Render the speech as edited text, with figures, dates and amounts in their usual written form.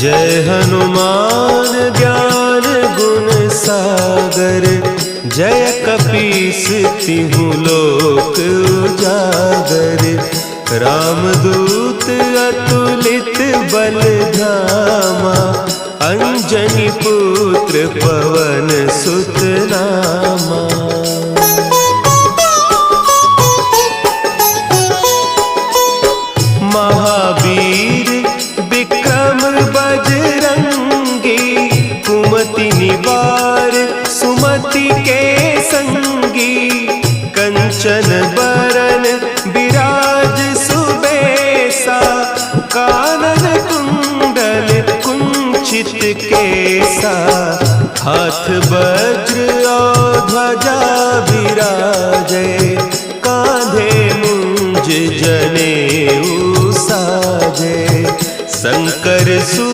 जय हनुमान ज्ञान गुण सागर, जय कपीस तिहु लोक उजागर। रामदूत अतुलित बल धामा, अंजनी पुत्र पवन सुत नामा। महावीर विक्रम बजरंगी, कुमति निवार सुमति के संगी। कंचन बरन विराज सुबेसा, कानन कुंडल कुंचित केसा। हाथ वज्र और ध्वजा विराजे, कांधे मुंज जनेऊ साजे। शंकर